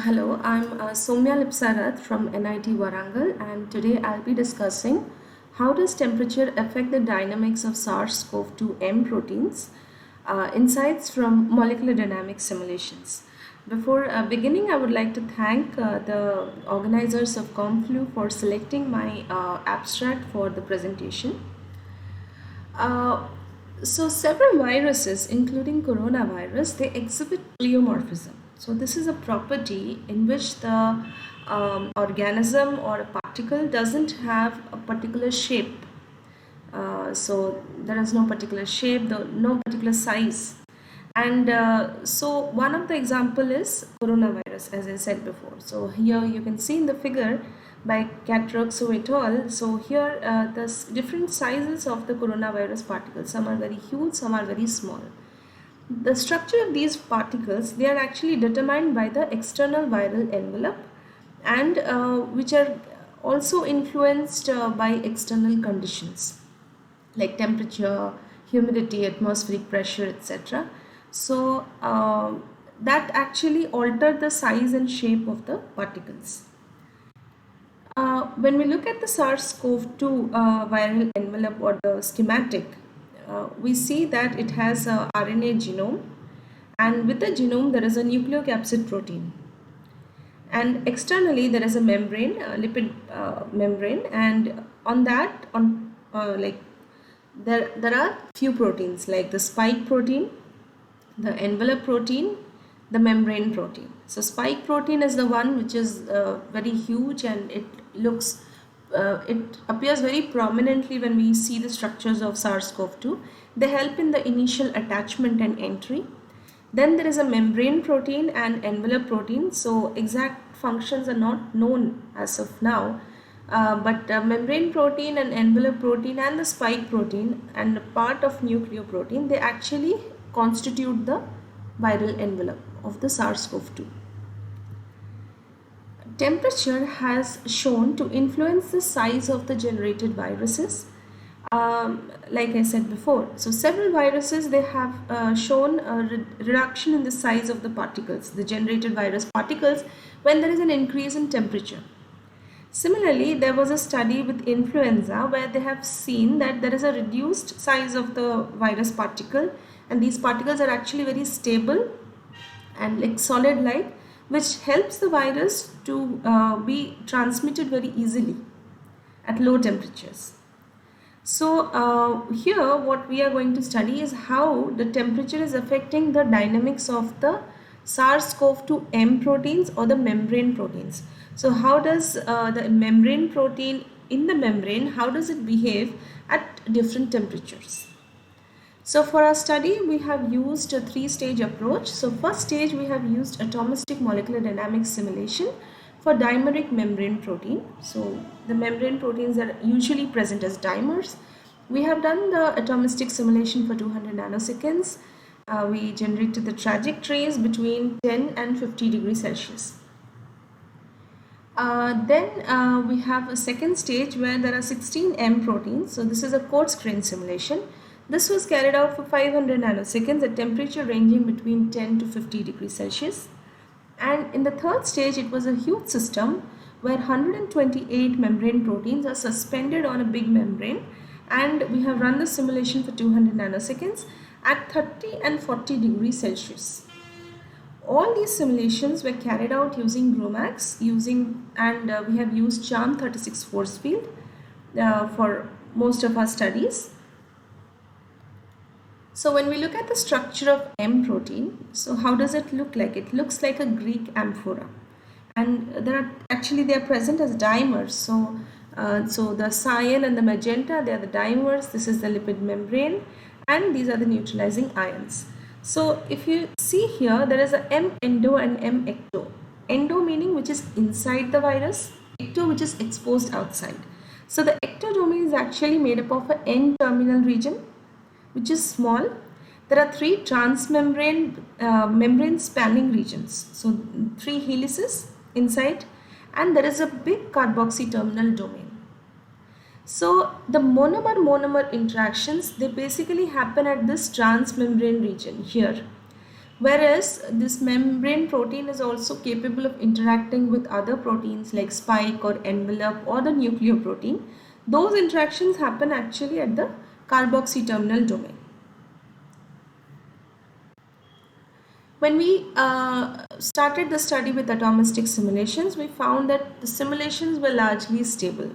Hello, I'm Soumya Lipsarath from NIT Warangal, and today I'll be discussing how does temperature affect the dynamics of SARS-CoV-2 M proteins, insights from molecular dynamics simulations. Before beginning, I would like to thank the organizers of ComFlu for selecting my abstract for the presentation. Uh, so several viruses, including coronavirus, they exhibit pleomorphism. So this is a property in which the organism or a particle doesn't have a particular shape. So there is no particular shape, no particular size. And so one of the example is coronavirus, as I said before. So here you can see in the figure by Catroxo et al. So here different sizes of the coronavirus particles. Some are very huge, some are very small. The structure of these particles, they are actually determined by the external viral envelope, and which are also influenced by external conditions like temperature, humidity, atmospheric pressure, etc. So that actually alter the size and shape of the particles. When we look at the SARS-CoV-2 viral envelope or the schematic, we see that it has a RNA genome, and with the genome there is a nucleocapsid protein, and externally there is a membrane, a lipid membrane, and on that, like there are few proteins like the spike protein, the envelope protein, the membrane protein. So spike protein is the one which is very huge, and it appears very prominently when we see the structures of SARS-CoV-2. They help in the initial attachment and entry. Then there is a membrane protein and envelope protein. So exact functions are not known as of now, but membrane protein and envelope protein and the spike protein and part of nucleoprotein, they actually constitute the viral envelope of the SARS-CoV-2. Temperature has shown to influence the size of the generated viruses. Like I said before, so several viruses, they have shown a reduction in the size of the particles, the generated virus particles, when there is an increase in temperature. Similarly, there was a study with influenza where they have seen that there is a reduced size of the virus particle, and these particles are actually very stable and like solid like, which helps the virus to be transmitted very easily at low temperatures. So here what we are going to study is how the temperature is affecting the dynamics of the SARS-CoV-2 M proteins or the membrane proteins. So how does the membrane protein in the membrane, how does it behave at different temperatures? So for our study, we have used a three-stage approach. So first stage, we have used atomistic molecular dynamics simulation for dimeric membrane protein. So the membrane proteins are usually present as dimers. We have done the atomistic simulation for 200 nanoseconds. We generated the trajectories between 10 and 50 degrees Celsius. Then we have a second stage where there are 16 M proteins. So this is a quartz grain simulation. This was carried out for 500 nanoseconds at temperature ranging between 10 to 50 degrees Celsius. And in the third stage, it was a huge system where 128 membrane proteins are suspended on a big membrane, and we have run the simulation for 200 nanoseconds at 30 and 40 degrees Celsius. All these simulations were carried out using GROMACS, and we have used CHARM 36 force field for most of our studies. So when we look at the structure of M protein, so how does it look like? It looks like a Greek amphora, and they are present as dimers. So the cyan and the magenta, they are the dimers. This is the lipid membrane, and these are the neutralizing ions. So if you see here, there is a M endo and M ecto. Endo meaning which is inside the virus, ecto which is exposed outside. So the ectodomain is actually made up of an N-terminal region, which is small. There are three transmembrane membrane spanning regions. So three helices inside, and there is a big carboxy terminal domain. So the monomer-monomer interactions, they basically happen at this transmembrane region here, Whereas this membrane protein is also capable of interacting with other proteins like spike or envelope or the nucleoprotein. Those interactions happen actually at the carboxy terminal domain. When we started the study with atomistic simulations, we found that the simulations were largely stable,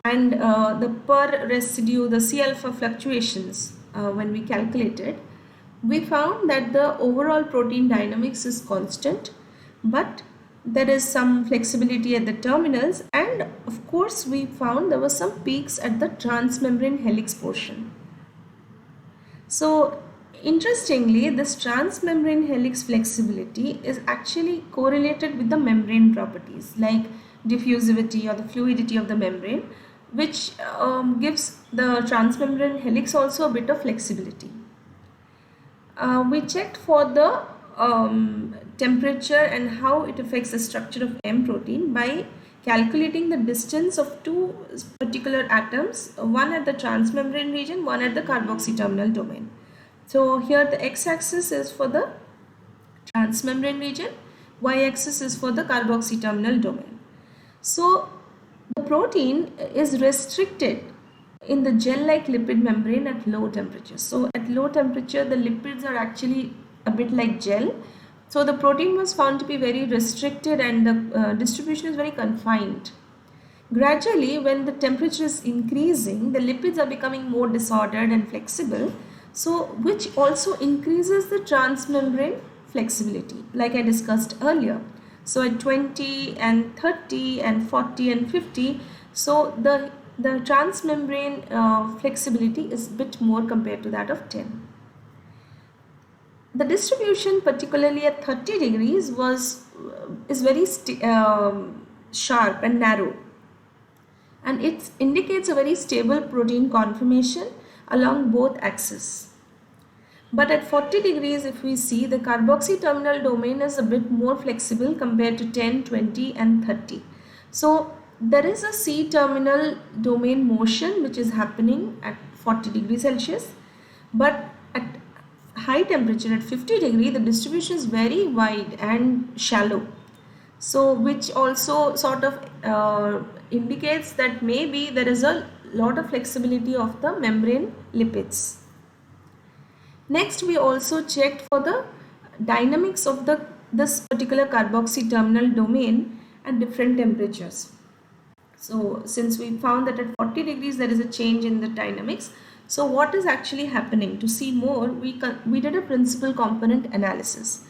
and the per residue, the C alpha fluctuations, when we calculated, we found that the overall protein dynamics is constant, but there is some flexibility at the terminals, and of course we found there were some peaks at the transmembrane helix portion. So interestingly, this transmembrane helix flexibility is actually correlated with the membrane properties like diffusivity or the fluidity of the membrane, which gives the transmembrane helix also a bit of flexibility. We checked for the temperature and how it affects the structure of M protein by calculating the distance of two particular atoms, one at the transmembrane region, one at the carboxy terminal domain. So here the x-axis is for the transmembrane region, y-axis is for the carboxy terminal domain. So the protein is restricted in the gel-like lipid membrane at low temperature. So at low temperature, the lipids are actually a bit like gel. So the protein was found to be very restricted and the distribution is very confined. Gradually, when the temperature is increasing, the lipids are becoming more disordered and flexible, so which also increases the transmembrane flexibility, like I discussed earlier. So at 20 and 30 and 40 and 50, so the transmembrane flexibility is a bit more compared to that of 10. The distribution, particularly at 30 degrees, is very sharp and narrow, and it indicates a very stable protein conformation along both axes. But at 40 degrees, if we see, the carboxy terminal domain is a bit more flexible compared to 10, 20 and 30. So there is a C terminal domain motion which is happening at 40 degrees Celsius, but at high temperature at 50 degree, the distribution is very wide and shallow. So which also sort of indicates that maybe there is a lot of flexibility of the membrane lipids. Next, we also checked for the dynamics of this particular carboxy terminal domain at different temperatures. So since we found that at 40 degrees there is a change in the dynamics, so what is actually happening? To see more, we did a principal component analysis.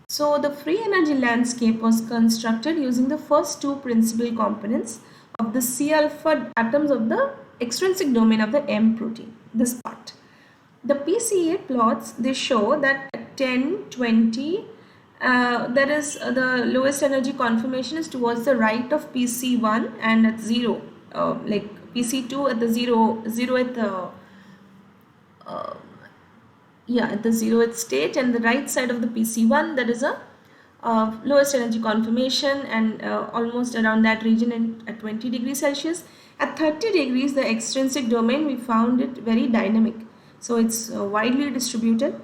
So the free energy landscape was constructed using the first two principal components of the C alpha atoms of the extrinsic domain of the M protein, this part. The PCA plots, they show that at 10, 20, there is the lowest energy conformation is towards the right of PC1, and at 0, like PC2 at the 0 at the at the 0th state, and the right side of the PC1 there is a lowest energy conformation, and almost around that region at 20 degrees Celsius. At 30 degrees, the extrinsic domain, we found it very dynamic. So it's widely distributed.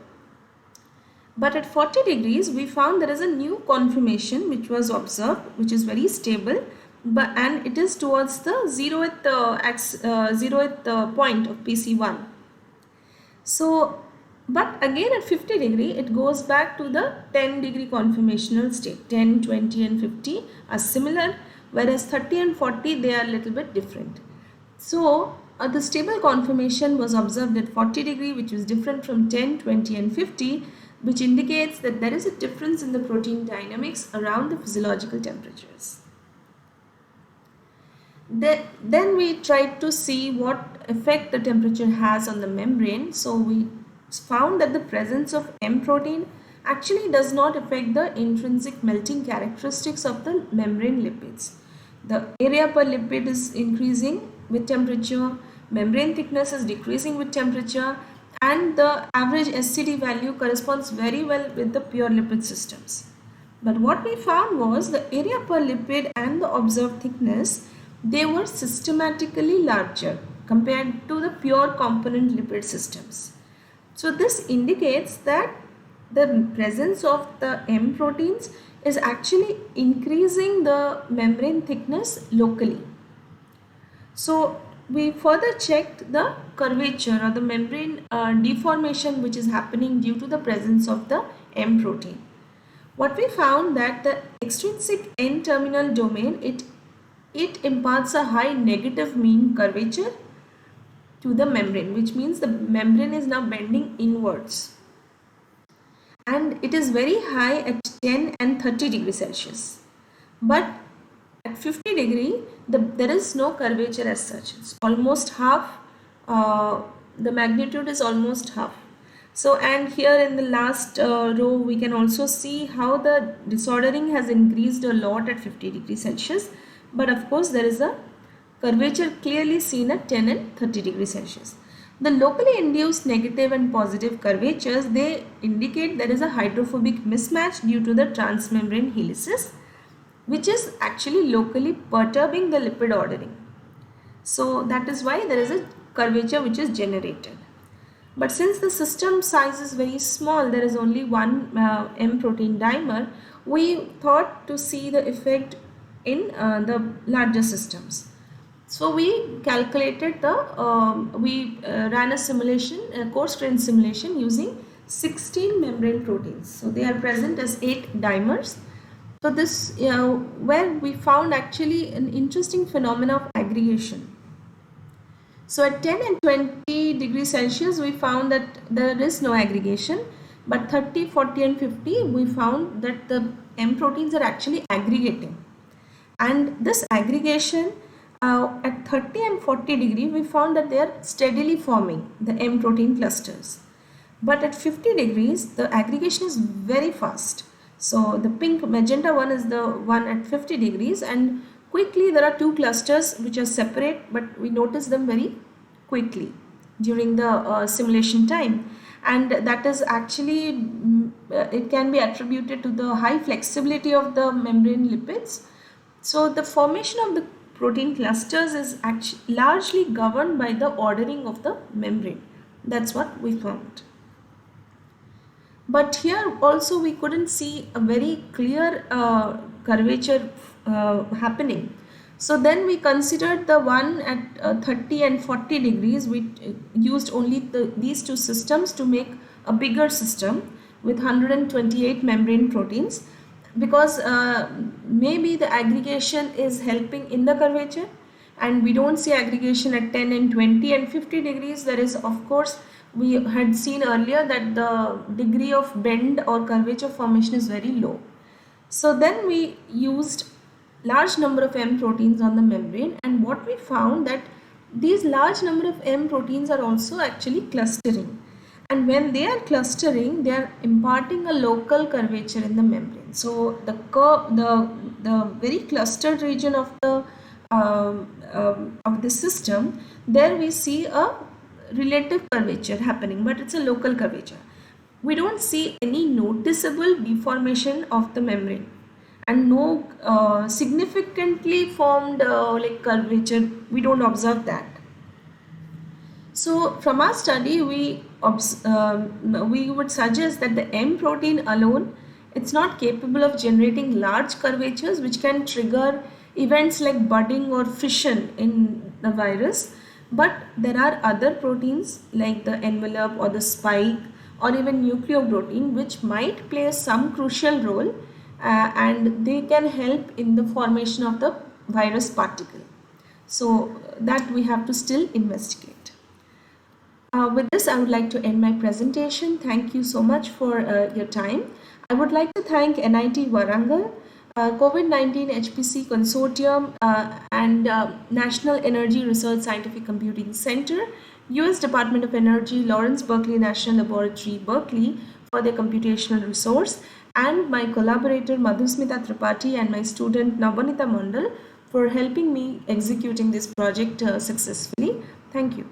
But at 40 degrees, we found there is a new conformation which was observed, which is very stable, and it is towards the 0th point of PC1. So, but again at 50 degree, it goes back to the 10 degree conformational state. 10, 20 and 50 are similar, whereas 30 and 40, they are a little bit different. So, the stable conformation was observed at 40 degree, which is different from 10, 20 and 50, which indicates that there is a difference in the protein dynamics around the physiological temperatures. Then we tried to see what effect the temperature has on the membrane. So we found that the presence of M protein actually does not affect the intrinsic melting characteristics of the membrane lipids. The area per lipid is increasing with temperature, membrane thickness is decreasing with temperature, and the average SCD value corresponds very well with the pure lipid systems. But what we found was the area per lipid and the observed thickness, they were systematically larger compared to the pure component lipid systems. So this indicates that the presence of the M proteins is actually increasing the membrane thickness locally. So we further checked the curvature or the membrane deformation which is happening due to the presence of the M protein. What we found that the extrinsic N-terminal domain, it imparts a high negative mean curvature to the membrane, which means the membrane is now bending inwards, and it is very high at 10 and 30 degrees Celsius. But at 50 degree, there is no curvature as such. It's almost half, the magnitude is almost half. So, and here in the last row, we can also see how the disordering has increased a lot at 50 degrees Celsius. But of course, there is a curvature clearly seen at 10 and 30 degrees Celsius. The locally induced negative and positive curvatures, they indicate there is a hydrophobic mismatch due to the transmembrane helices, which is actually locally perturbing the lipid ordering. So that is why there is a curvature which is generated. But since the system size is very small, there is only one M protein dimer, we thought to see the effect in the larger systems. So we calculated we ran a simulation, a coarse grain simulation using 16 membrane proteins. So they are present as 8 dimers. So this, where we found actually an interesting phenomena of aggregation. So at 10 and 20 degrees Celsius, we found that there is no aggregation, but 30, 40 and 50, we found that the M proteins are actually aggregating. And this aggregation at 30 and 40 degree, we found that they are steadily forming the M protein clusters. But at 50 degrees, the aggregation is very fast. So the pink magenta one is the one at 50 degrees, and quickly there are two clusters which are separate, but we notice them very quickly during the simulation time. And that is actually, it can be attributed to the high flexibility of the membrane lipids. So the formation of the protein clusters is actually largely governed by the ordering of the membrane. That's what we found. But here also we couldn't see a very clear curvature happening. So then we considered the one at 30 and 40 degrees. We used only these two systems to make a bigger system with 128 membrane proteins, because maybe the aggregation is helping in the curvature, and we don't see aggregation at 10 and 20 and 50 degrees. There is, of course, we had seen earlier that the degree of bend or curvature formation is very low. So then we used large number of M proteins on the membrane, and what we found that these large number of M proteins are also actually clustering, and when they are clustering, they are imparting a local curvature in the membrane. So the curve, the very clustered region of the system, there we see a relative curvature happening, but it's a local curvature. We don't see any noticeable deformation of the membrane, and no significantly formed like curvature, we don't observe that. So from our study, we would suggest that the M protein alone, it's not capable of generating large curvatures which can trigger events like budding or fission in the virus. But there are other proteins like the envelope or the spike or even nucleoprotein which might play some crucial role, and they can help in the formation of the virus particle. So that we have to still investigate. With this, I would like to end my presentation. Thank you so much for your time. I would like to thank NIT Warangal, COVID-19 HPC Consortium, and National Energy Research Scientific Computing Center, US Department of Energy, Lawrence Berkeley National Laboratory, Berkeley, for their computational resource, and my collaborator Madhusmita Tripathi and my student Navanita Mandal for helping me executing this project successfully. Thank you.